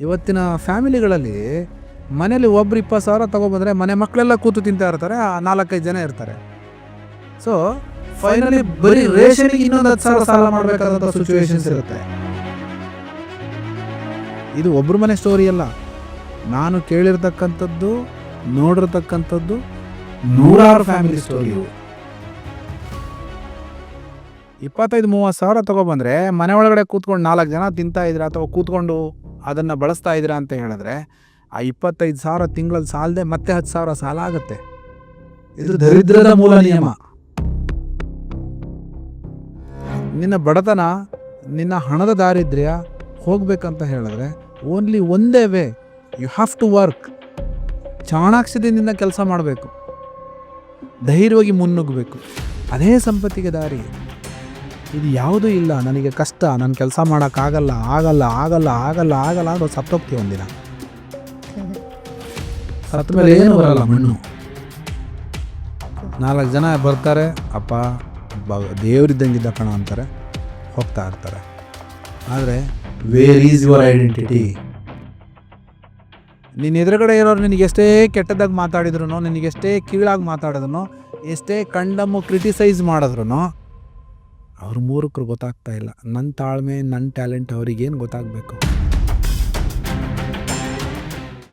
ಇವತ್ತಿನ ಫ್ಯಾಮಿಲಿಗಳಲ್ಲಿ ಮನೇಲಿ ಒಬ್ರು 20,000 ತೊಗೊಬಂದರೆ ಮನೆ ಮಕ್ಕಳೆಲ್ಲ ಕೂತು ತಿಂತಾ ಇರ್ತಾರೆ, 4-5 ಜನ ಇರ್ತಾರೆ. ಸೊ ಫೈನಲಿ ಬರೀ ರೇಷನ್ಗೆ ಇನ್ನೊಂದು 10,000 ಸಾಲ ಮಾಡಬೇಕಾದಂಥ ಸಿಚುವೇಶನ್ಸ್ ಇರುತ್ತೆ. ಇದು ಒಬ್ಬರ ಮನೆ ಸ್ಟೋರಿ ಅಲ್ಲ, ನಾನು ಕೇಳಿರ್ತಕ್ಕಂಥದ್ದು, ನೋಡಿರ್ತಕ್ಕಂಥದ್ದು ನೂರಾರು ಫ್ಯಾಮಿಲಿ ಸ್ಟೋರಿ ಇವು. 25-30 ಸಾವಿರ ತೊಗೊಬಂದರೆ ಮನೆ ಒಳಗಡೆ ಕೂತ್ಕೊಂಡು 4 ಜನ ತಿಂತಾ ಇದ್ದೀರಾ ಅಥವಾ ಕೂತ್ಕೊಂಡು ಅದನ್ನು ಬಳಸ್ತಾ ಇದ್ದೀರಾ ಅಂತ ಹೇಳಿದ್ರೆ ಆ 25,000 ತಿಂಗಳಲ್ಲಿ ಸಾಲದೆ ಮತ್ತೆ 10,000 ಸಾಲ ಆಗುತ್ತೆ. ಇದು ದರಿದ್ರದ ಮೂಲ ನಿಯಮ. ನಿನ್ನ ಬಡತನ, ನಿನ್ನ ಹಣದ ದಾರಿದ್ರ್ಯ ಹೋಗ್ಬೇಕಂತ ಹೇಳಿದ್ರೆ ಓನ್ಲಿ ಒಂದೇ way, you have to work. ಚಾಣಾಕ್ಷದಿಂದ ಕೆಲಸ ಮಾಡಬೇಕು, ಧೈರ್ಯವಾಗಿ ಮುನ್ನುಗ್ಗಬೇಕು, ಅದೇ ಸಂಪತ್ತಿಗೆ ದಾರಿ. ಇದು ಯಾವುದೂ ಇಲ್ಲ, ನನಗೆ ಕಷ್ಟ, ನಾನು ಕೆಲಸ ಮಾಡೋಕ್ಕಾಗಲ್ಲ, ಆಗಲ್ಲ ಆಗಲ್ಲ ಆಗಲ್ಲ ಆಗಲ್ಲ ಅಂತ ಸತ್ತೋಗ್ತೀವಿ ಒಂದಿನ. ಸತ್ತ ಮೇಲೆ ಏನು ಬರಲ್ಲ, ಮಣ್ಣು. 4 ಜನ ಬರ್ತಾರೆ, ಅಪ್ಪ ದೇವರಿದ್ದಂಗಿದ್ದ ಕಣ ಅಂತಾರೆ, ಹೋಗ್ತಾ ಇರ್ತಾರೆ. ಆದರೆ ವೇರ್ ಈಸ್ ಯುವರ್ ಐಡೆಂಟಿಟಿ? ನಿನ್ನ ಎದುರುಗಡೆ ಇರೋರು ನಿನಗೆ ಎಷ್ಟೇ ಕೆಟ್ಟದಾಗಿ ಮಾತಾಡಿದ್ರು, ನಿನಗೆಷ್ಟೇ ಕೀಳಾಗಿ ಮಾತಾಡಿದ್ರು, ಎಷ್ಟೇ ಕಂಡಮ್ಮು ಕ್ರಿಟಿಸೈಸ್ ಮಾಡಿದ್ರು ಅವ್ರ ಮೂರಕ್ಕರು ಗೊತ್ತಾಗ್ತಾ ಇಲ್ಲ. ನನ್ನ ತಾಳ್ಮೆ, ನನ್ನ ಟ್ಯಾಲೆಂಟ್ ಅವ್ರಿಗೇನು ಗೊತ್ತಾಗಬೇಕು?